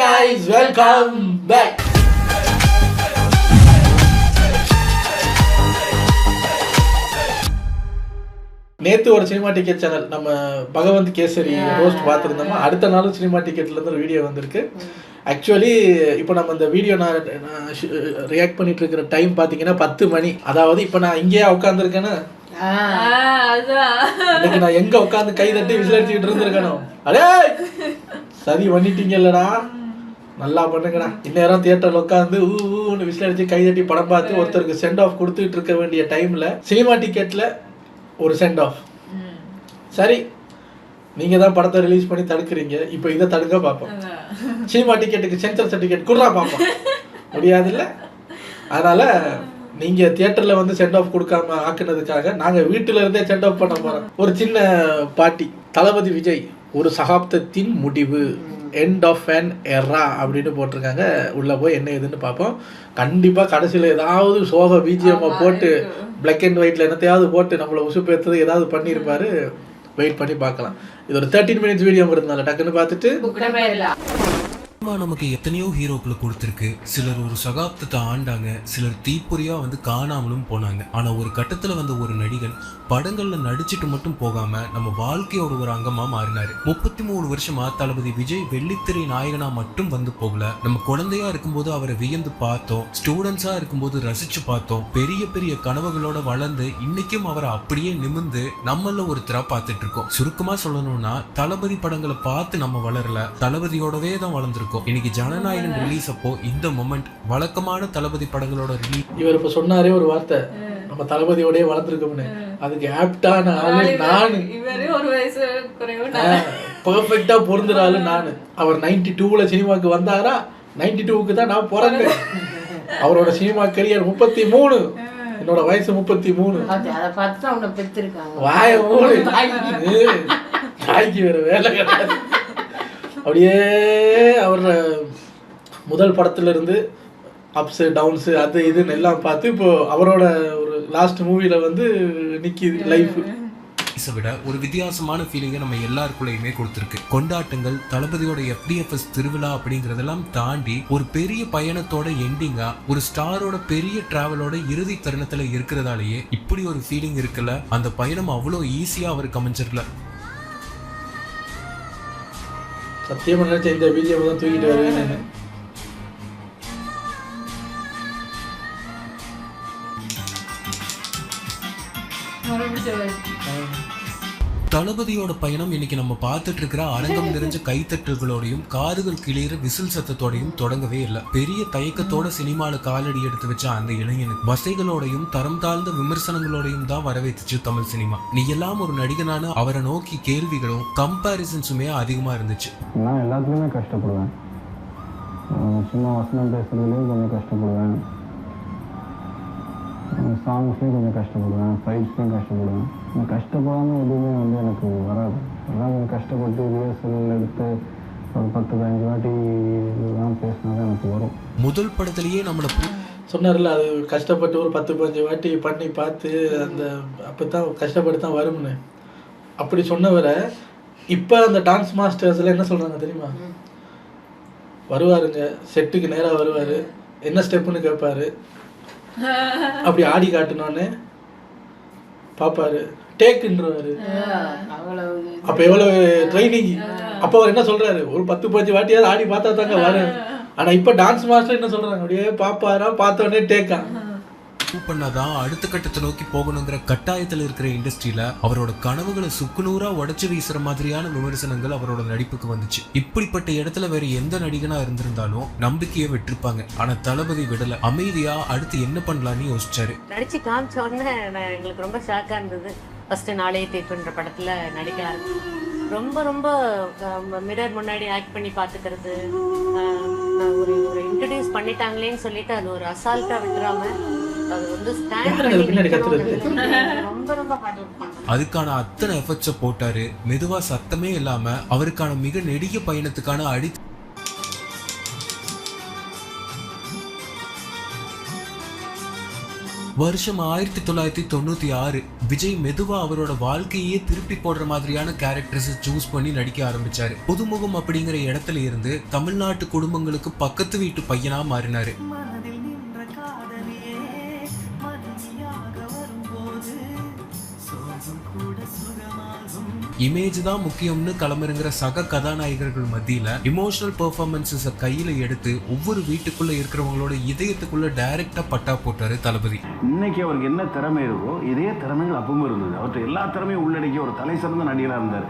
guys, welcome back. நேத்து ஒரு cinema ticket channel நம்ம பகவந்த் கேசரி ரோஸ்ட் பார்த்துருந்தோமா, அடுத்த நாளும் சினிமா டிக்கெட்ல இருந்து ஒரு வீடியோ வந்திருக்கு. ஆக்சுவலி இப்போ நம்ம இந்த வீடியோ நான் ரியாக்ட் பண்ணிட்டு இருக்கிற டைம் பார்த்தீங்கன்னா 10 மணி. அதாவது இப்போ நான் இங்கேயே உட்காந்துருக்கேன்னா இன்னைக்கு நான் எங்க உட்காந்து கை தட்டி விசில் அடிச்சுக்கிட்டு இருந்திருக்கணும். அடே சரி பண்ணிட்டீங்க இல்லடா, நல்லா பண்ணுங்கடா. இந்நேரம் தியேட்டர்ல உட்காந்து ஊன்னு விசில் அடிச்சு கை தட்டி படம் பார்த்து ஒருத்தருக்கு சென்ட் ஆஃப் கொடுத்துட்டு இருக்க வேண்டிய டைம்ல சினிமா டிக்கெட்ல ஒரு சென்ட் ஆஃப். சரி, நீங்க தான் படத்தை ரிலீஸ் பண்ணி தடுக்கிறீங்க, இப்போ இதை தடுக்க பார்ப்போம். சினிமா டிக்கெட்டுக்கு சென்சர் சர்டிஃபிகேட் குடுறா பார்ப்போம். முடியாது இல்லை. அதனால நீங்க தியேட்டர்ல வந்து சென்ட் ஆஃப் கொடுக்காம ஆக்குனதுக்காக நாங்க வீட்டுல இருந்தே சென்ட் ஆஃப் பண்ண போறோம். ஒரு சின்ன பாட்டி. தளபதி விஜய் ஒரு சகாப்தத்தின் முடிவு, எண்ட் ஆஃப் அன் எரா அப்படின்னு போட்டிருக்காங்க. உள்ள போய் என்ன ஏதுன்னு பார்ப்போம். கண்டிப்பா கடைசியில் ஏதாவது சோக பிஜிஎம் போட்டு பிளாக் அண்ட் ஒயிட்ல என்னத்தையாவது போட்டு நம்மளை உசுப்பேற்றது ஏதாவது பண்ணியிருப்பாரு. வெயிட் பண்ணி பார்க்கலாம். இது ஒரு 13 மினிட்ஸ் வீடியோ இருந்தால டக்குன்னு பார்த்துட்டு நமக்கு எத்தனையோ ஹீரோக்களை கொடுத்துருக்கு. சிலர் ஒரு சகாப்தத்தை ஆண்டாங்க, சிலர் தீப்பொறியா வந்து காணாமலும் போனாங்க. ஆனா ஒரு கட்டத்துல வந்து ஒரு நடிகன் படங்கள்ல நடிச்சுட்டு மட்டும் போகாம நம்ம வாழ்க்கையோட ஒரு அங்கமா மாறினாரு. 33 வருஷமா தளபதி விஜய் வெள்ளித்திரை நாயகனா மட்டும் வந்து போகல. நம்ம குழந்தையா இருக்கும்போது அவரை வியந்து பார்த்தோம், ஸ்டூடெண்ட்ஸா இருக்கும்போது ரசிச்சு பார்த்தோம். பெரிய பெரிய கனவுகளோட வளர்ந்து இன்னைக்கும் அவரை அப்படியே நிமிர்ந்து நம்மள ஒருத்தரா பார்த்துட்டு இருக்கோம். சுருக்கமா சொல்லணும்னா தளபதி படங்களை பார்த்து நம்ம வளரல, தளபதியோடவே தான் வளர்ந்துருக்கோம். இன்னைக்கு ஜனநாயகன் ரிலீஸ் அப்போ இந்த மொமெண்ட் வழக்கமான தளபதி படங்களோட ரிலீஸ். இவர் இப்ப சொன்னாரே ஒரு வார்த்தை, நம்ம தளபதியோடய வளர்ந்துருக்கோம்னு. அதுக்கு ஆப்டான ஆளு நானு, பெர்ஃபெக்டா பொருந்துற ஆளு நானு. அவர் 92ல சினிமாக்கு வந்தாரா, 92க்கு தான் நான் பிறந்தேன். அவரோட சினிமா கரியர் 33, என்னோட வயசு 33. வாய மூடு, தாய்க்கு வேற வேலை கிடையாது. அப்படியே அவர் முதல் படத்துல இருந்து அப்ஸ் டவுன்ஸ் அது இதுன்னு எல்லாம் பார்த்து இப்போ அவரோட ஒரு லாஸ்ட் மூவில வந்து நிக்கிது லைஃப். விட ஒரு வித்தியாசமான ஃபீலிங்கை நம்ம எல்லாருக்குள்ளயுமே கொடுத்துருக்கு. கொண்டாட்டங்கள், தளபதியோட FDFS திருவிழா அப்படிங்கறதெல்லாம் தாண்டி ஒரு பெரிய பயணத்தோட எண்டிங்கா ஒரு ஸ்டாரோட பெரிய டிராவலோட இறுதி தருணத்துல இருக்கிறதாலேயே இப்படி ஒரு ஃபீலிங் இருக்குல்ல. அந்த பயணம் அவ்வளோ ஈஸியா அவருக்கு அமைஞ்சிடல. சத்தியமா நினைச்ச இந்த பிஜிஎம் தான் தூக்கிட்டு வருவேன். தளபதியோட பயணம் இன்னைக்கு நம்ம பார்த்துட்டு இருக்கிற அரங்கம் நிறைஞ்ச கைத்தட்டல்களோடையும் காதுகள் கிளியிற விசில் சத்தத்தோடையும் தொடங்கவே இல்லை. பெரிய தயக்கத்தோட சினிமால காலடி எடுத்து வச்ச அந்த இளைஞனுக்கு வசைகளோடையும் தரம் தாழ்ந்த விமர்சனங்களோடையும் தான் வரவேற்றுச்சு தமிழ் சினிமா. நீ எல்லாம் ஒரு நடிகனான அவரை நோக்கி கேள்விகளும் கம்பாரிசன்ஸுமே அதிகமா இருந்துச்சு. நான் எல்லாத்துலயுமே கஷ்டப்படுவேன். சும்மா வசனம் பேசுறதுலேயும் கொஞ்சம் கஷ்டப்படுவேன், சாங்ஸ்லேயும் கொஞ்சம் கஷ்டப்படுவேன், ஃபைட்ஸ்லேயும் கஷ்டப்படுவேன். நான் கஷ்டப்படாமல் எதுவுமே வந்து எனக்கு வராது. எல்லாம் கொஞ்சம் கஷ்டப்பட்டு ரிஹர்சல் எடுத்து ஒரு 10-15 வாட்டி தான் பேசினா தான் எனக்கு வரும். முதல் படத்திலேயே நம்மளை சொன்னார்ல, அது கஷ்டப்பட்டு ஒரு 10-15 வாட்டி பண்ணி பார்த்து அந்த அப்போ தான் கஷ்டப்பட்டு தான் வரும்னு அப்படி சொன்னவரை இப்போ அந்த டான்ஸ் மாஸ்டர்ஸில் என்ன சொல்கிறாங்க தெரியுமா? வருவாருங்க, செட்டுக்கு நேராக வருவார், என்ன ஸ்டெப்புன்னு கேட்பாரு, அப்படி ஆடி காட்டணும்னு பாப்பாரு, டேக்குன்றாரு. அப்ப எவ்வளவு ட்ரைனிங். அப்ப அவர் என்ன சொல்றாரு, ஒரு 10-15 வாட்டியாவது ஆடி பார்த்தா தாங்க வரும். ஆனா இப்ப டான்ஸ் மாஸ்டர் என்ன சொல்றாங்க, அப்படியே பாப்பாரா, பார்த்தோடனே டேக்கா பண்ணாதான் அடுத்த கட்டத்தை நோக்கி போகணுங்கிற கட்டாயத்தில் இருக்கிற இண்டஸ்ட்ரியில அவரோட கனவுகளை சுக்குநூறா உடைச்சு வீசுற மாதிரியான விமர்சனங்கள் அவரோட நடிப்புக்கு வந்துச்சு. இப்படிப்பட்ட இடத்துல வேற எந்த நடிகனா இருந்திருந்தாலும் நம்பிக்கையை விட்டுருப்பாங்க. ஆனா தளபதி விடல, அமைதியா அடுத்து என்ன பண்ணலான்னு யோசிச்சாரு. நடிச்சு காமிச்ச உடனே எங்களுக்கு ரொம்ப ஷாக்கா இருந்தது. ஃபர்ஸ்ட் நாளைய தேய்ப்புன்ற படத்துல நடிக்கலாம், ரொம்ப ரொம்ப மிரர் முன்னாடி ஆக்ட் பண்ணி பாத்துக்கிறது, ஒரு இன்ட்ரடியூஸ் பண்ணிட்டாங்களேன்னு சொல்லிட்டு அது ஒரு அசால்ட்டா விட்டுறாம அதுக்கான அத்தனை எஃபர்ட்ஸை போட்டாரு. மெதுவா சத்தமே இல்லாம அவருக்கான மிக நெடிய பயணத்துக்கான வருஷம் 1996 விஜய் மெதுவா அவரோட வாழ்க்கையே திருப்பி போடுற மாதிரியான கேரக்டர்ஸ் சூஸ் பண்ணி நடிக்க ஆரம்பிச்சாரு. புதுமுகம் அப்படிங்கிற இடத்துல இருந்து தமிழ்நாட்டு குடும்பங்களுக்கு பக்கத்து வீட்டு பையனா மாறினாரு. இமேஜ் தான் முக்கியம்னு களமிறங்குற சக கதாநாயகர்கள் மத்தியில இமோஷனல் பெர்ஃபார்மன்ஸஸை கையில எடுத்து ஒவ்வொரு வீட்டுக்குள்ள இருக்கிறவங்களோட இதயத்துக்குள்ள டைரக்டா பட்டா போட்டாரு தளபதி. இன்னைக்கு அவருக்கு என்ன திறமை இருக்கோ இதே திறமைகள் அப்பவும் இருந்தது. அவர்கிட்ட எல்லா திறமையும் உள்ளடக்கி ஒரு தலை சிறந்த நடிகராக இருந்தார்.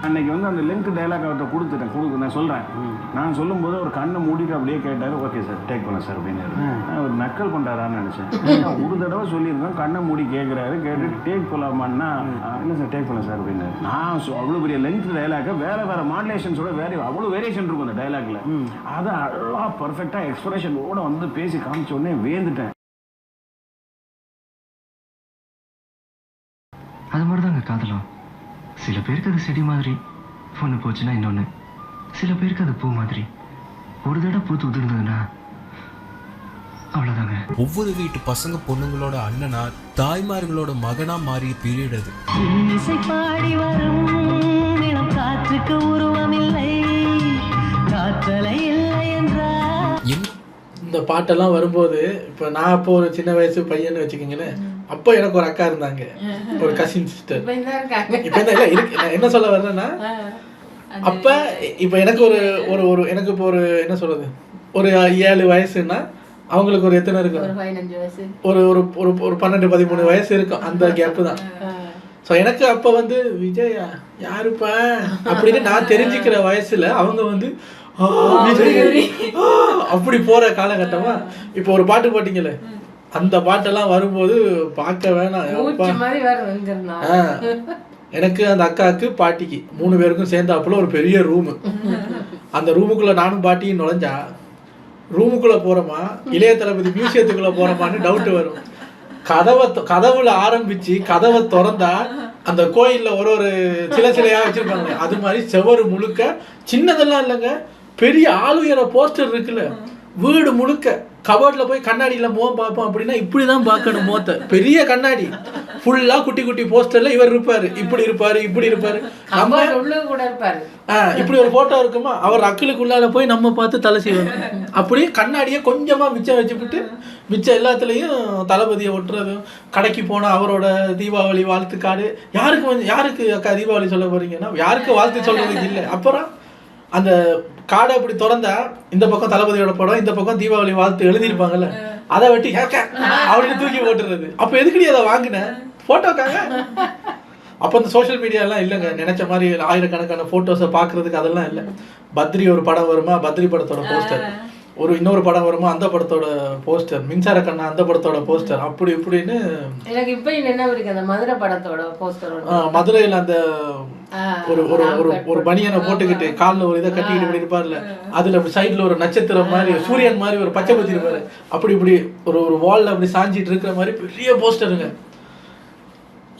அன்னைக்கு வந்து அந்த லென்த் டைலாக் அவர்கிட்ட கொடுத்துட்டேன். நான் சொல்கிறேன். நான் சொல்லும்போது ஒரு கண்ணை மூடிட்டு அப்படியே கேட்டார். ஓகே சார் டேக் பண்ண சார் அப்படின்னு. ஒரு நக்கல் பண்ணுறாரான்னு நினச்சேன். ஒரு தடவை சொல்லியிருக்கேன். கண்ணை மூடி கேட்குறாரு. கேட்டுட்டு டேக் பண்ணலாமான்னா இல்லை சார் டேக் பண்ண சார் அப்படின்னு. நான் அவ்வளோ பெரிய லென்த் டைலாக்கை வேறு மாடுலேஷன்ஸோட அவ்வளோ வேரியேஷன் இருக்கும் அந்த டைலாக்ல. அதை அவ்வளோ பர்ஃபெக்டாக எக்ஸ்பிரஷனோட வந்து பேசி காமிச்ச உடனே வேந்துட்டேன். அது மாதிரி தாங்க காதலாம். சில பேருக்கு அது செடி மாதிரி, ஒன்று போச்சுன்னா இன்னொன்று. சில பேருக்கு அது பூ மாதிரி, ஒரு தடவை பூத்து உதிர்ந்ததுன்னா அவ்வளோதாங்க. ஒவ்வொரு வீட்டு பசங்க பொண்ணுங்களோட அண்ணனா தாய்மார்களோட மகனா மாறிய பீரியட் அது. பாடி வரும் காற்றுக்கு உருவமில்லை, காற்றலை இல்லை என்றார். இந்த பாட்டெல்லாம் வரும்போது இப்போ நான் அப்போ ஒரு சின்ன வயசு பையன்னு வச்சுக்கோங்களேன். அப்போ எனக்கு ஒரு அக்கா இருந்தாங்க, ஒரு கசின் சிஸ்டர். இப்போ இல்லை இருக்கு. நான் என்ன சொல்ல வர்றேன்னா, அப்போ இப்போ எனக்கு ஒரு எனக்கு இப்போ ஒரு என்ன சொல்றது, ஒரு 7 வயசுன்னா அவங்களுக்கு ஒரு எத்தனை இருக்கும், ஒரு ஒரு ஒரு ஒரு 12-13 வயசு இருக்கும். அந்த கேப்பு தான். ஸோ எனக்கு அப்போ வந்து விஜயா யாருப்பா அப்படின்னு நான் தெரிஞ்சுக்கிற வயசுல அவங்க வந்து அப்படி போற காலகட்டமா. இப்போ ஒரு பாட்டு போட்டீங்களே, அந்த பாட்டெல்லாம் வரும்போது பார்க்க வேணாம். எனக்கு அந்த அக்காவுக்கு பாட்டிக்கு 3 பேருக்கும் சேர்ந்தாப்புல ஒரு பெரிய ரூமு. அந்த ரூமுக்குள்ள நானும் பாட்டியும் நுழைஞ்சா ரூமுக்குள்ள போறோமா இளைய தளபதி மியூசியத்துக்குள்ள போறோமான்னு டவுட் வரும். கதவுல ஆரம்பிச்சு கதவை திறந்தா அந்த கோயில்ல ஒரு சிலையா வச்சிருப்பாங்க. அது மாதிரி செவரு முழுக்க சின்னதெல்லாம் இல்லைங்க, பெரிய ஆளுயர போஸ்டர் இருக்குல்ல, வீடு முழுக்க. கபோர்ட்ல போய் கண்ணாடியில முகம் பார்ப்போம் அப்படின்னா இப்படிதான் பார்க்கணும். மோத்த பெரிய கண்ணாடி ஃபுல்லா குட்டி குட்டி போஸ்டர்ல இவர் இருப்பாரு, இப்படி இருப்பாரு, இப்படி இருப்பாரு, நம்ம இப்படி ஒரு போட்டோ இருக்குமா, அவர் அக்கிலுக்குள்ளால போய் நம்ம பார்த்து தலை செய்யணும். அப்படியே கண்ணாடியை கொஞ்சமா மிச்சம் வச்சுக்கிட்டு மிச்சம் எல்லாத்துலயும் தளபதியை ஒட்டுறதும். கடைக்கு போனா அவரோட தீபாவளி வாழ்த்து கார்டு. யாருக்கு அக்கா தீபாவளி சொல்ல போறீங்கன்னா யாருக்கு வாழ்த்து சொல்றதுக்கு இல்லை. அப்புறம் அந்த காடை அப்படி திறந்தா இந்த பக்கம் தளபதியோட படம், இந்த பக்கம் தீபாவளி வாழ்த்து எழுதியிருப்பாங்கல்ல, அதை வெட்டி அப்படின்னு தூக்கி போட்டுறது. அப்போ எதுக்கடி அதை வாங்கினேன் போட்டோக்காக? அப்போ அந்த சோஷியல் மீடியாலாம் இல்லைங்க. நினைச்ச மாதிரி ஆயிரக்கணக்கான போட்டோஸை பார்க்கறதுக்கு அதெல்லாம் இல்லை. பத்ரி ஒரு படம் வருமா, பத்ரி படத்தோட போஸ்டர், இன்னொரு படம் வருமா அந்த படத்தோட போஸ்டர், மின்சார கண்ணா அந்த படத்தோட போஸ்டர், அப்படி இப்படின்னு. எனக்கு இப்போ என்ன இருக்கு அந்த மதுரை படத்தோட போஸ்டர். மதுரையில் அந்த ஒரு பனியனை போட்டுக்கிட்டு காலில் ஒரு இதை கட்டிக்கிட்டு இப்படி இருப்பார்ல, அதுல அப்படி சைட்ல ஒரு நட்சத்திரம் மாதிரி சூரியன் மாதிரி ஒரு பச்சை பத்தி இருப்பாரு, அப்படி இப்படி ஒரு வால்ல அப்படி சாஞ்சிட்டு இருக்கிற மாதிரி பெரிய போஸ்டருங்க.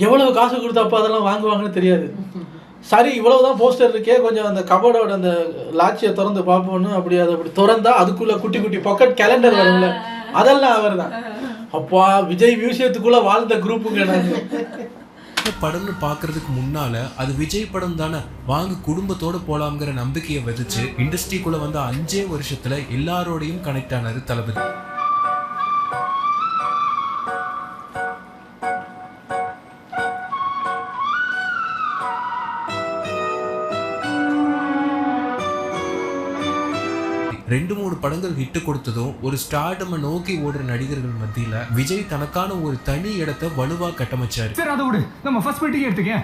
எவ்வளவு காசு கொடுத்தாப்போ அதெல்லாம் வாங்குவாங்கன்னு தெரியாது. சரி இவ்வளவுதான் போஸ்டர் இருக்கே, கொஞ்சம் அந்த கபோர்டோட அந்த லாட்சியை திறந்து பார்ப்போம்னு அப்படி அதை அப்படி திறந்தா அதுக்குள்ள குட்டி குட்டி பாக்கெட் கேலண்டர் வரும்ல, அதெல்லாம் அவர் தான். அப்பா விஜய் மியூசியத்துக்குள்ள வாழ்ந்த குரூப்புங்க. படம்னு பாக்குறதுக்கு முன்னால அது விஜய் படம் தானே, வாங்க குடும்பத்தோட போலாம்ங்கிற நம்பிக்கையை விதைச்சு இண்டஸ்ட்ரிக்குள்ள வந்த 5 வருஷத்துல எல்லாரோடையும் கனெக்ட் ஆனாரு தளபதி. ரெண்டு 3 படங்கள் ஹிட் கொடுத்ததும் ஒரு ஸ்டார்டம் நோக்கி ஓடுற நடிகர்கள் மத்தியில விஜய் தனக்கான ஒரு தனி இடத்தை வலுவா கட்டமைச்சாரு. சரி அதை விடு, நம்ம ஃபர்ஸ்ட் மீட்டிங் எடுத்துக்கேன்.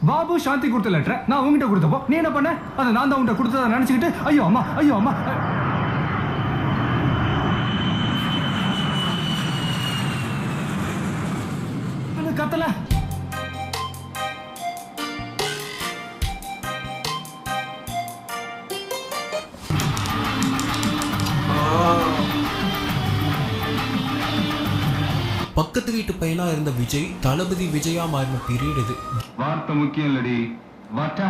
பாபு சாந்தி கொடுத்த லெட்டர் நான் உங்ககிட்ட கொடுத்தப்போ நீ என்ன பண்ண, அதை நான் தான் உங்ககிட்ட கொடுத்ததை நினைச்சுக்கிட்டு ஐயோ அம்மா கத்தல. பக்கத்து வீட்டு பையனா இருந்த விஜய் தளபதி விஜயா மாறின பீரியட் இது. வார்த்தை முக்கியம் இல்லடி, வாட்டா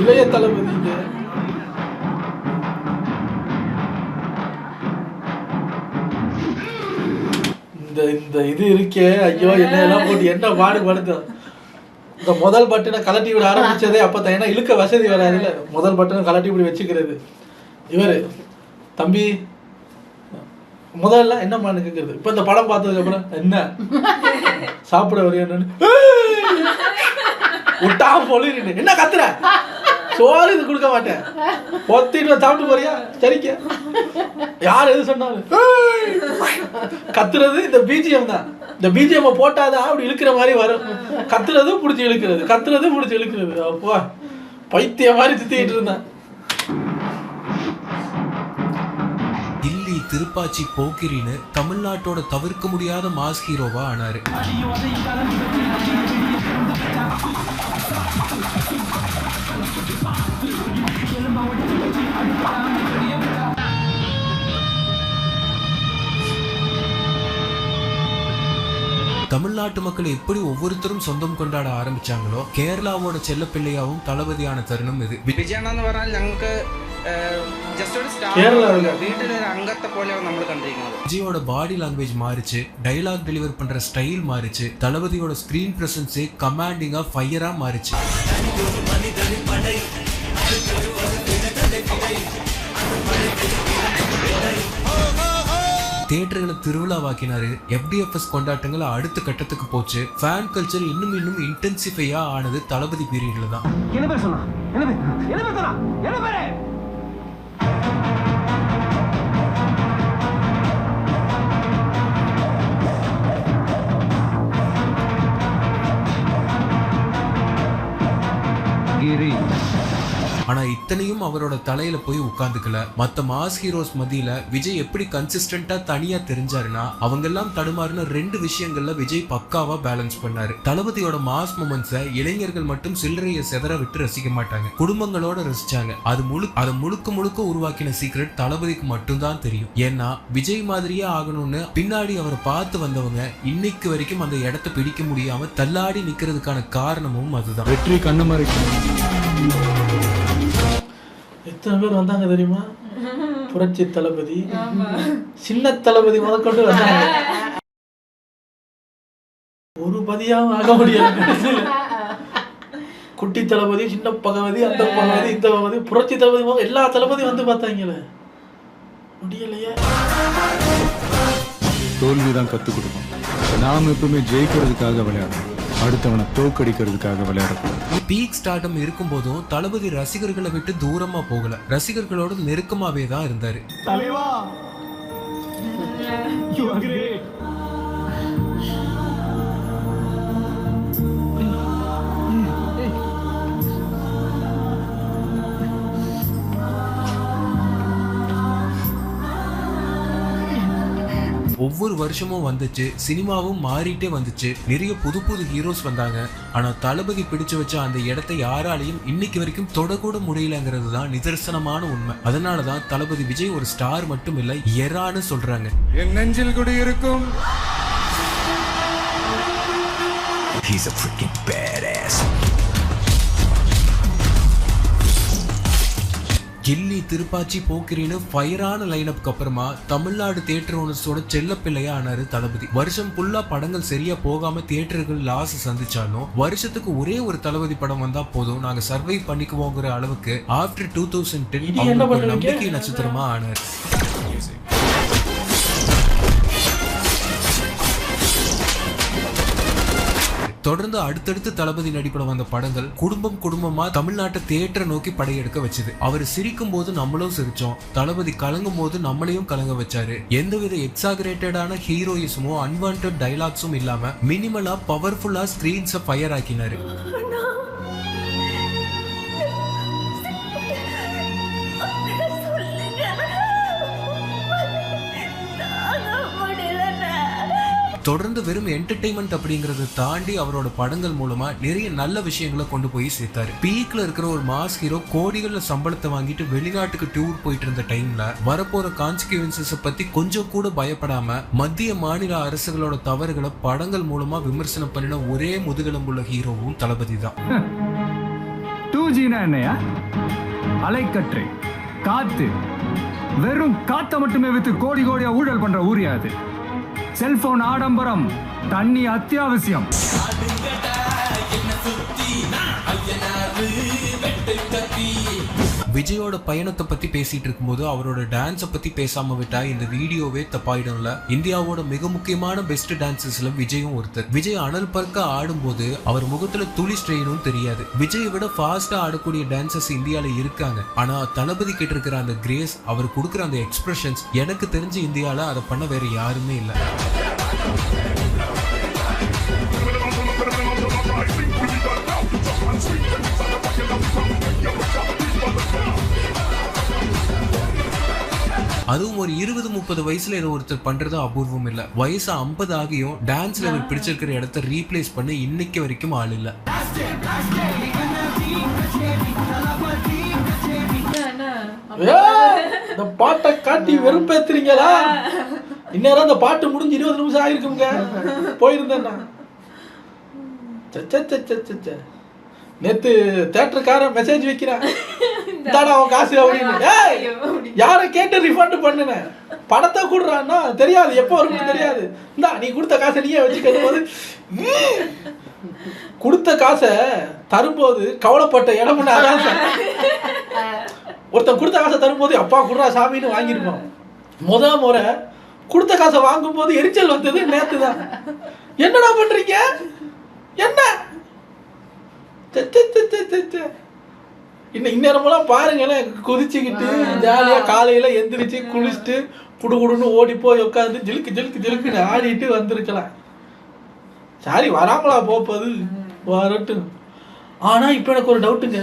இளைய தளபதி இந்த இந்த இது இருக்கே, ஐயோ என்ன எல்லாம் போட்டு என்ன பாடுபடுத்தும். இந்த முதல் பட்டனை கலட்டி விட ஆரம்பிச்சதே அப்பதான். ஏன்னா இழுக்க வசதி வராதுல்ல, முதல் பட்டனை கலட்டி இப்படி வச்சுக்கிறது. இவர் தம்பி முதல்ல என்னம்மான்னு கேட்கறது. இப்போ இந்த படம் பார்த்ததுக்கு அப்புறம் என்ன சாப்பிட வரையன்னு விட்டா பொழின்னு என்ன கத்துற, சோறு இது கொடுக்க மாட்டேன், பொத்திட்டு சாப்பிட்டு போறியா, சரிக்க யார் எது சொன்னாலும் கத்துறது. இந்த பிஜிஎம் தான், இந்த பிஜிஎம் போட்டாதான் அப்படி இழுக்கிற மாதிரி வரும். கத்துறது பிடிச்சி இழுக்கிறது, கத்துறது பிடிச்சி இழுக்கிறது. அப்போ பைத்திய மாதிரி சுத்திட்டு இருந்தேன். கில்லி திருப்பாச்சி போக்கிரின்னு தமிழ்நாட்டோட தவிர்க்க முடியாத மாஸ் ஹீரோவா ஆனாரு. தமிழ்நாட்டு மக்கள் எப்படி ஒவ்வொருத்தரும் சொந்தம் கொண்டாட ஆரம்பிச்சாங்களோ, கேரளாவோட செல்ல பிள்ளையாவும் தளபதியான தருணம் இது. വിജയണ്ണ പറഞ്ഞാൽ ഞങ്ങൾക്ക് ജസ്റ്റ് ഒരു സ്റ്റാർ, വീട്ടിലൊരു അംഗത്തെ പോലെയാണ് നമ്മൾ കണ്ടിരിക്കുന്നത്. விஜயோட பாடி லாங்குவேஜ் மாறிச்சு, டைலாக் டெலிவர் பண்ற ஸ்டைல் மாறிச்சு, தளபதியோட ஸ்கிரீன் பிரசன்ஸே கமாண்டிங்கா ஃபயரா மாறிச்சு. தியேட்டர்களை திருவிழாவாக்கினாரு. FDFS கொண்டாட்டங்கள் அடுத்த கட்டத்துக்கு போச்சு. ஃபேன் கல்ச்சர் இன்னும் இன்டென்சிஃபையா ஆனது தளபதி பீரியட்ல தான். என்ன பேர் சொன்னா, என்ன பேர் சொன்னா, என்ன பேரு? கிரி. ஆனா இத்தனையும் அவரோட தலையில போய் உட்கார்ந்துக்கல. மத்த மாஸ் ஹீரோஸ் மத்தியில விஜய் எப்படி கன்சிஸ்டன்டா தனியா தெரிஞ்சாருன்னா, அவங்க எல்லாம் தடுமாறுன 2 விஷயங்கள்ல விஜய் பக்காவா பேலன்ஸ் பண்ணாரு. தளபதியோட மாஸ் மொமெண்ட்ஸை இளைஞர்கள் மட்டும் சில்லறைய செதற விட்டு ரசிக்க மாட்டாங்க, குடும்பங்களோட ரசிச்சாங்க. அது முழுக்க உருவாக்கின சீக்ரெட் தளபதிக்கு மட்டும்தான் தெரியும். ஏன்னா விஜய் மாதிரியே ஆகணும்னு பின்னாடி அவரை பார்த்து வந்தவங்க இன்னைக்கு வரைக்கும் அந்த இடத்தை பிடிக்க முடியாம தள்ளாடி நிக்கிறதுக்கான காரணமும் அதுதான். வெற்றி கண்ணு மறைக்கும். எத்தனை பேர் வந்தாங்க தெரியுமா? புரட்சி தளபதி, சின்ன தளபதி முதற்கொண்டு வந்தாங்க. ஒரு பதியாவும் ஆக முடியாது. குட்டி தளபதி, சின்ன பகவதி, அந்த பகவதி, இந்த பகவதி, புரட்சி தளபதி, எல்லா தளபதியும் வந்து பார்த்தாங்களே, முடியலையே. தோல்விதான் கத்துக் கொடுக்கும். நாம எப்பவுமே ஜெயிக்கிறதுக்காக விளையாடணும், அடுத்தவனை தோக்கடிக்கிறதுக்காக விளையாடக்கூடாது. பீக் ஸ்டார்டம் இருக்கும் போதும் தளபதி ரசிகர்களை விட்டு தூரமா போகல, ரசிகர்களோட நெருக்கமாவே தான் இருந்தாரு. ஒவ்வொரு வருஷமும் வந்துச்சு, சினிமாவும் மாறிட்டே வந்துச்சு, நிறைய புது ஹீரோஸ் வந்தாங்க. ஆனா தளபதி பிடிச்சு வச்ச அந்த இடத்தை யாராலையும் இன்னைக்கு வரைக்கும் தொடக்கூட முடியலங்கிறது தான் நிதர்சனமான உண்மை. அதனாலதான் தளபதி விஜய் ஒரு ஸ்டார் மட்டும் இல்ல, எரான்னு சொல்றாங்க. என் நெஞ்சில் குடி இருக்கும். He's a freaking badass. கில்லி திருப்பாச்சி போக்கிரின்னு ஃபயரான லைனப்க்கு அப்புறமா தமிழ்நாடு தியேட்டர் ஓனர்ஸோட செல்ல பிள்ளையா ஆனாரு தளபதி. வருஷம் ஃபுல்லா படங்கள் சரியா போகாம தியேட்டர்கள் லாஸ் சந்திச்சாலும் வருஷத்துக்கு ஒரே ஒரு தளபதி படம் வந்தா போதும், நாங்க சர்வை பண்ணிக்குவோங்கிற அளவுக்கு ஆஃப்டர் 2010 நம்பிக்கை நட்சத்திரமா ஆனாரு. தொடர்ந்து அடுத்தடுத்து தளபதி நடிப்புல வந்த படங்கள் குடும்பமா தமிழ்நாட்டை தியேட்டரை நோக்கி படையெடுக்க வச்சது. அவர் சிரிக்கும் போது நம்மளும் சிரிச்சோம், தளபதி கலங்கும் போது நம்மளையும் கலங்க வச்சாரு. எந்தவித எக்ஸாகரேட்டடான ஹீரோயிசமோ அன்வான்ட் டைலாக்ஸும் இல்லாம மினிமலா பவர்ஃபுல்லா ஸ்கிரீன்ஸை ஃபயர் ஆக்கினாரு. தொடர்ந்து வெறும் என்டர்டைன்மெண்ட் அப்படிங்கறத தாண்டி அவரோட படங்கள் மூலமா நிறைய நல்ல விஷயங்களை கொண்டு போய் சேர்த்தாரு. பீக்ல இருக்கிற ஒரு மாஸ் ஹீரோ கோடிகள்ல சம்பளத்தை வாங்கிட்டு வெளிநாட்டுக்கு டூர் போயிட்டு இருந்த டைம்ல வரப்போற கான்சிக்வன்சஸ் பத்தி கொஞ்சம் கூட பயப்படாம மத்திய மாநில அரசுகளோட தவறுகளை படங்கள் மூலமா விமர்சனம் பண்ணின ஒரே முதுகெலும்புள்ள ஹீரோவும் தளபதி தான். 2Gனா என்னையா? அலைக்கற்றை, காத்து, வெறும் காத்த மட்டுமே வித்து கோடியா ஊழல் பண்ற ஊரியா அது. செல்போன் ஆடம்பரம், தண்ணி அத்தியாவசியம். விஜயோட பயணத்தை பத்தி பேசிட்டு இருக்கும்போது அவரோட டான்ஸை பத்தி பேசாம விட்டா இந்த வீடியோவே தப்பாயிடும்ல. இந்தியாவோட மிக முக்கியமான பெஸ்ட் டான்சர்ஸ்ல விஜயும் ஒருத்தர். விஜய் அனல் பறக்க ஆடும்போது அவர் முகத்துல துளி ஸ்ட்ரெயினும் தெரியாது. விஜயை விட ஃபாஸ்டா ஆடக்கூடிய டான்சர்ஸ் இந்தியால இருக்காங்க. ஆனா தளபதி கிட்ட இருக்கிற அந்த கிரேஸ், அவர் கொடுக்குற அந்த எக்ஸ்பிரஷன்ஸ், எனக்கு தெரிஞ்சு இந்தியால அதை பண்ண வேற யாருமே இல்லை. அதுவும் ஒரு 20-30 வயசுல இதை ஒருத்தர் பண்றது அபூர்வம் இல்ல. வயசு 50 ஆகியும் டான்ஸ் லெவல் பிடிச்சிருக்கிற இடத்த ரீப்ளேஸ் பண்ணி இன்னைக்கு வரைக்கும் ஆள் இல்ல. இந்த பாட்டை காட்டி வெறுப்பேத்துறீங்களா? இந்நேரம் அந்த பாட்டு முடிஞ்சு 20 நிமிஷம் ஆயிருக்குங்க. போயிருந்தேன்னா நேத்து தியேட்டருக்காரன் மெசேஜ் வைக்கிறான், இந்தாடா அவன் காசு அப்படின்னு. யாரை கேட்டு ரிஃபண்ட் பண்ணுனேன், படத்தை கூடுறான்னா தெரியாது, எப்போ வரும்னு தெரியாது. இந்தா நீ கொடுத்த காசை நீயே வச்சுக்கிறது போது கொடுத்த காசை தரும்போது கவலைப்பட்ட இடம்னு அதான் சார். ஒருத்தன் கொடுத்த காசை தரும்போது அப்பா குடுறா சாமின்னு வாங்கிருப்பான். முறை கொடுத்த காசை வாங்கும் போது எரிச்சல் வந்தது நேத்து தான். என்னடா பண்றீங்க? என்ன இந்நேரமெல்லாம் பாருங்களேன், குதிச்சுக்கிட்டு ஜாலியா காலையில எந்திரிச்சு குளிச்சுட்டு குடுகுடுன்னு ஓடி போய் உட்காந்து ஜிலுக்கு ஜிலுக்கு ஜிலுக்குன்னு ஆடிட்டு வந்திருக்கலாம். சாரி வராமலா போப்பது வரட்டும். ஆனா இப்ப எனக்கு ஒரு டவுட்டுங்க.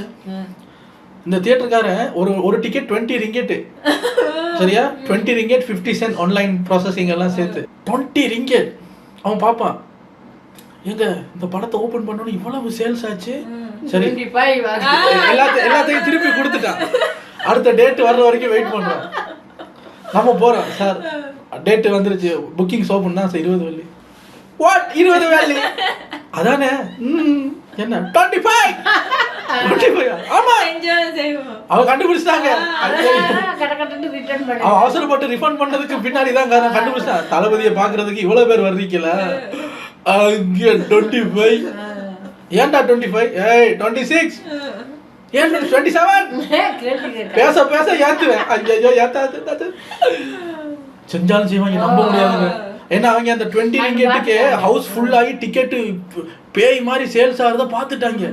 இந்த தியேட்டருக்காரன் ஒரு டிக்கெட் 20 ரிங்கெட், சரியா? 20 ரிங்கெட் 50 சென்ட் ஆன்லைன் ப்ராசஸிங் எல்லாம் சேர்த்து 20 ரிங்கெட். அவன் பார்ப்பான், எங்க இந்த படத்தை ஓபன் பண்ணணும் இவ்வளவு சேல்ஸ் ஆச்சு, சரி எல்லாத்தையும் திருப்பி கொடுத்துட்டான். அடுத்த டேட் வர்ற வரைக்கும் வெயிட் பண்றோம். நம்ம போறோம், சார் டேட் வந்துருச்சு, புக்கிங் ஓபன் தான் சார் 20 வெள்ளி. வாட் 20 வெள்ளி? அதானே என்ன 25? ஆமா அவங்க கண்டுபிடிச்சிட்டாங்க. அவன் அவசரப்பட்டு ரிஃபண்ட் பண்ணதுக்கு பின்னாடி தான் கண்டுபிடிச்சான். தளபதியை பாக்குறதுக்கு இவ்வளவு பேர் வர்றீங்கள, அங்க 25. ஏன்டா 25? ஏய் 26. ஏன் 27? பேச பேச ஏத்துவேன். ஐயோ ஏத்தாது செஞ்சாலும் செய்வாங்க, நம்ப முடியாதுங்க. ஏன்னா அவங்க அந்த 20 ரிங்கெட்டுக்கு ஹவுஸ் ஃபுல் ஆகி டிக்கெட்டு பேய் மாதிரி சேல்ஸ் ஆகிறத பார்த்துட்டாங்க.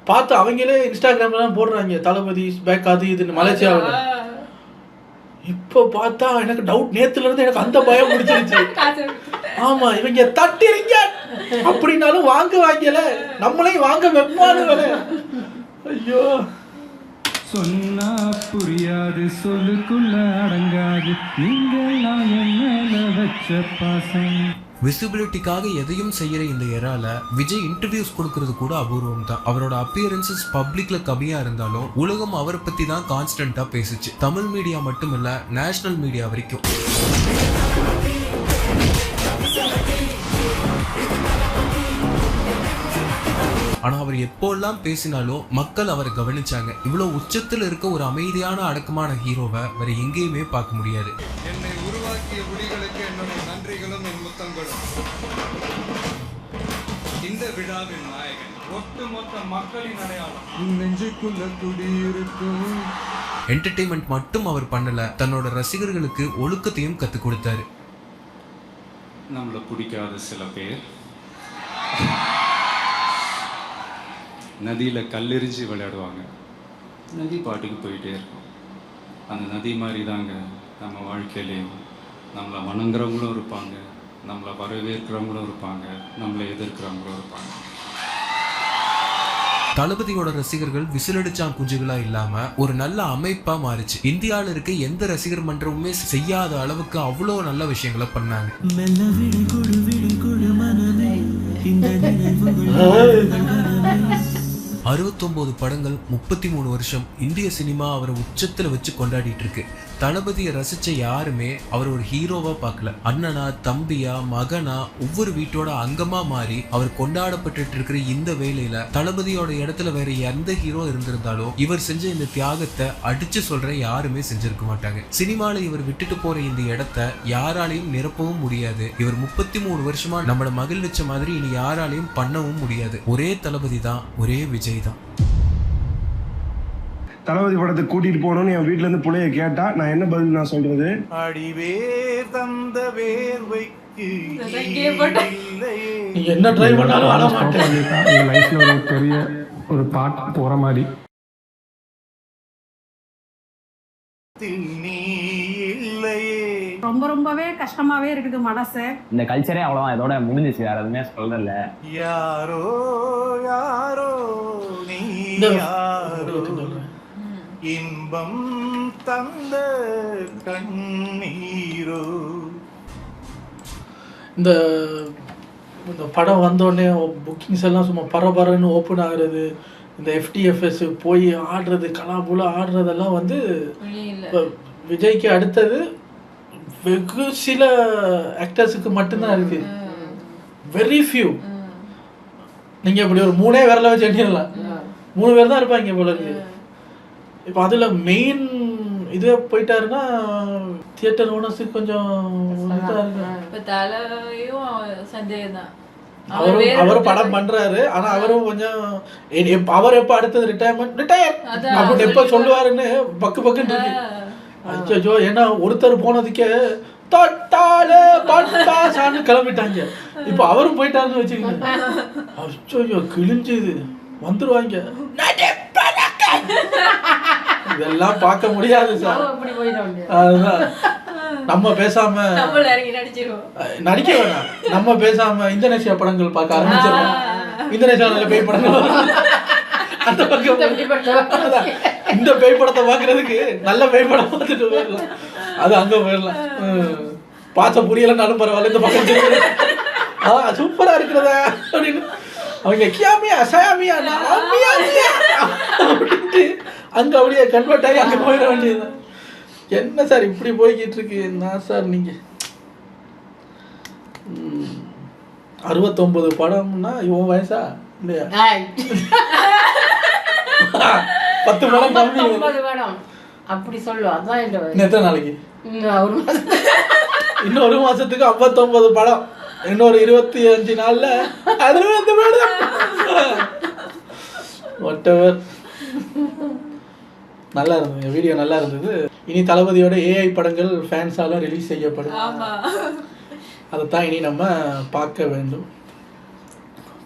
பார்த்து அவங்களே இன்ஸ்டாகிராம்லாம் போடுறாங்க, தளபதி பேக் அது இதுன்னு மலேசியாவில். இப்போ பார்த்தா எனக்கு டவுட், நேத்துல இருந்து எனக்கு அந்த பயம் முடிச்சிருச்சு. ஆமா இவங்க தட்டிறீங்க அப்படின்னாலும் வாங்க வாங்கல, நம்மளையும் வாங்க வைப்பானுங்களே. ஐயோ சொன்னா புரியாது, சொல்லுக்குள்ள அடங்காது, நீங்கள் நான் என்ன வச்ச பாசம். விசிபிலிட்டிக்காக எதையும் செய்யற இந்த எரால விஜய் இன்டர்வியூஸ் கொடுக்கறது கூட அபூர்வம் தான். அவரோட அப்பியரன்சஸ் பப்ளிக்ல கம்மியா இருந்தாலும் உலகம் அவரை பத்தி தான் கான்ஸ்டன்டா பேசுச்சு. தமிழ் மீடியா மட்டும் இல்ல, நேஷனல் மீடியா வரைக்கும். ஆனா அவர் எப்போல்லாம் பேசினாலும் மக்கள் அவரை கவனிச்சாங்க. இவ்வளவு உச்சத்துல இருக்க ஒரு அமைதியான அடக்கமான ஹீரோவை வேற எங்கேயுமே பார்க்க முடியாது. என்னை உருவாக்கிய குடிகளுக்கு என்னுடைய நன்றிகளும் என் முத்தங்களும். இந்த விழாவின் நாயகன் ஒட்டுமொத்த மக்களின் அடையாளம் நெஞ்சுக்குள்ள குடியிருக்கும். என்டர்டெயின்மெண்ட் மட்டும் அவர் பண்ணல, தன்னோட ரசிகர்களுக்கு ஒழுக்கத்தையும் கற்றுக் கொடுத்தாரு. நம்மளை பிடிக்காத சில பேர் நதியில் கல்லெறிஞ்சு விளையாடுவாங்க, நதி பாட்டுக்கு போயிட்டே இருக்கும். அந்த நதி மாதிரி தாங்க நம்ம வாழ்க்கையிலையும் நம்மளை வணங்குறவங்களும் இருப்பாங்க, நம்மளை வரவேற்கிறவங்களும் இருப்பாங்க, நம்மளை எதிர்க்கிறவங்களும் இருப்பாங்க. தளபதியோட ரசிகர்கள் விசிலடிச்சான் குஞ்சுகளா இல்லாம ஒரு நல்ல அமைப்பா மாறிச்சு. இந்தியாவில இருக்க எந்த ரசிகர் மன்றமுமே செய்யாத அளவுக்கு அவ்வளோ நல்ல விஷயங்களை பண்ணாங்க. 69 படங்கள், 33 வருஷம், இந்திய சினிமா அவரை உச்சத்துல வச்சு கொண்டாடிட்டு இருக்கு. தளபதியை ரசிச்ச யாருமே அவர் ஒரு ஹீரோவா பார்க்கல. அண்ணனா, தம்பியா, மகனா, ஒவ்வொரு வீட்டோட அங்கமா மாறி அவர் கொண்டாடப்பட்டு இருக்கிற இந்த வேலையில தளபதியோட இடத்துல வேற எந்த ஹீரோ இருந்திருந்தாலும் இவர் செஞ்ச இந்த தியாகத்தை அடிச்சு சொல்ற யாருமே செஞ்சிருக்க மாட்டாங்க. சினிமால இவர் விட்டுட்டு போற இந்த இடத்தை யாராலையும் நிரப்பவும் முடியாது. இவர் 33 வருஷமா நம்மள மகிழ்விச்ச மாதிரி இனி யாராலையும் பண்ணவும் முடியாது. ஒரே தளபதி தான், ஒரே விஜய் தான். தளபதி படத்துக்கு கூட்டிட்டு போகணும்னு என் வீட்டுல இருந்து பிள்ளைய கேட்டா நான் என்ன பதில் நான் சொல்றது? அடிவேர் தந்த வேர்வைக்கு நீ என்ன ட்ரை பண்ணாலும் ஆட மாட்டேன். என் லைஃப்ல ஒரு பெரிய ஒரு பார்ட் போற மாதிரி. நீ இல்லையே. ரொம்பவே கஷ்டமாவே இருக்குது மனசு. இந்த கல்ச்சரே அவ்வளவுதான், இதோட முடிஞ்சிச்சு, வேற எதுவுமே சொல்லல. யாரோ யாரோ நீ யாரோ இன்பம் தந்த கண்ணீரோ. இந்த படம் வந்தோடனே புக்கிங்ஸ் எல்லாம் சும்மா பரபரன்னு ஓப்பன் ஆகுறது, இந்த FTFS போய் ஆடுறது, கலாபூலா ஆடுறதெல்லாம் வந்து விஜய்க்கு அடுத்தது வெகு சில ஆக்டர்ஸுக்கு மட்டும்தான் இருக்கு. Very few. நீங்கள் இப்படி ஒரு 3 விரல வச்சு எண்ணிடலாம். 3 பேர் தான் இருப்பாங்க போல இருக்கு. இப்போ அதில் மெயின் இது போயிட்டாருன்னா தியேட்டர் ஓனர்ஸுக்கு கொஞ்சம் அவரும் படம் பண்றாரு. ஆனா அவரும் கொஞ்சம் அவர் எப்ப அடுத்தது ரிட்டையர் அப்படின்னு எப்ப சொல்லுவாருன்னு பக்கு பக்குன்னு இருக்கு. அச்சோ, ஏன்னா ஒருத்தர் போனதுக்கே தொட்டாலே பட்டாசான்னு கிளம்பிட்டாங்க. இப்ப அவரும் போயிட்டாருன்னு வச்சுக்கோங்க. அச்சோ கிழிஞ்சுது வந்துருவாங்க. இதெல்லாம் பார்க்க முடியாது சார். அதுதான் நம்ம பேசாம நடிக்க வேணாம். நம்ம பேசாம இந்தோனேஷியா படங்கள் பார்க்க ஆரம்பிச்சிடலாம். இந்தோனேஷியால பேய் படங்கள் அந்த பக்கம் இந்த பேய் படத்தை பார்க்கறதுக்கு நல்ல பேய் படம் பார்த்துட்டு போயிடலாம். அது அங்க போயிடலாம். பார்த்த புரியலன்னாலும் பரவாயில்ல, இந்த பக்கம் சூப்பரா இருக்கிறதா அப்படின்னு அவங்க கியாமியா சயாமியா அப்படின்ட்டு அங்க அப்படியே கன்வெர்ட் ஆகி அங்க போயிட வேண்டியதுதான். என்ன சார் இப்படி போய்கிட்டு இருக்கு? என்ன சார் நீங்க 69 படம்னா இவன் வயசா இல்லையா? 10 படம் கம்மி. அப்படி சொல்லுவா. அதான் எத்தனை நாளைக்கு? இன்னும் 1 மாசத்துக்கு 59 படம். இன்னொரு 25 நாள்ல 60 படம். whatever. நல்லா இருந்தது வீடியோ, நல்லா இருந்தது. இனி தளபதியோட AI படங்கள் ஃபேன்ஸால ரிலீஸ் செய்யப்படும். அதைத்தான் இனி நம்ம பார்க்க வேண்டும்.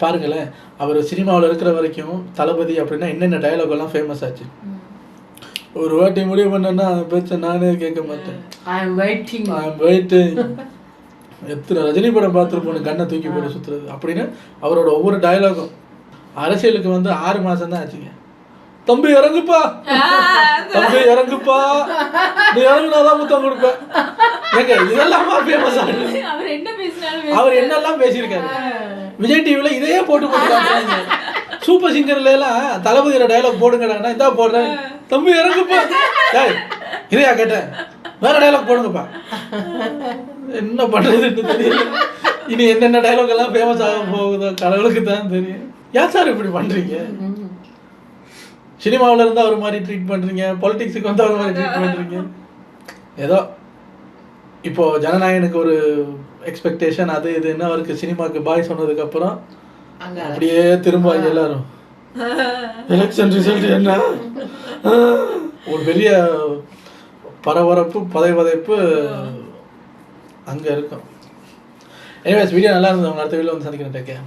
பாருங்களேன், அவர் சினிமாவில் இருக்கிற வரைக்கும் தளபதி அப்படின்னா என்னென்ன டயலாக் எல்லாம் ஃபேமஸ் ஆச்சு. ஒரு வாட்டி முடிவு பண்ணேன்னா அந்த பேச்சை நானே கேட்க மாட்டேன். I am waiting. எத்தனை ரஜினி படம் பார்த்துருப்போம், கண்ணை தூக்கி போட்டு சுற்றுறது அப்படின்னு அவரோட ஒவ்வொரு டயலாகும். அரசியலுக்கு வந்து 6 மாதம் தான் ஆச்சுங்க. தம்பி இறங்குப்பா, தம்பி இறங்குப்பா, நீ இறங்குனாதான் முத்தம் கொடுப்பேன். ஏங்க இதெல்லாமா ஃபேமஸ் ஆகுது? அவர் என்னெல்லாம் பேசியிருக்காரு விஜய் டிவில, இதையே போட்டு போட்டுருக்காங்க. சூப்பர் சிங்கர்ல எல்லாம் தளபதியோட டயலாக் போடுங்கடா, இதா போடுறேன். தம்பி இறங்குப்பா, இதையா கேட்டேன், வேற டயலாக் போடுங்கப்பா. என்ன பண்றதுன்னு தெரியல. இனி என்னென்ன டயலாக் எல்லாம் ஃபேமஸ் ஆக போகுதோ கடவுளுக்கு தான் தெரியும். ஏன் சார் இப்படி பண்றீங்க? சினிமாவில் இருந்தால் ஒரு மாதிரி ட்ரீட் பண்ணுறீங்க, பொலிட்டிக்ஸுக்கு வந்து ஒரு மாதிரி ட்ரீட் பண்ணுறீங்க. ஏதோ இப்போது ஜனநாயகனுக்கு ஒரு எக்ஸ்பெக்டேஷன் அது இதுன்னு அவருக்கு சினிமாவுக்கு பாய் சொன்னதுக்கப்புறம் அப்படியே திரும்ப எல்லாரும் எலெக்ஷன் ரிசல்ட் என்ன ஒரு பெரிய பரபரப்பு பதைப்பு அங்கே இருக்கும். எனிவேஸ் வீடியோ நல்லா இருந்தது. உங்க அடுத்த வீடியோ வந்து சந்திக்கிறேன்.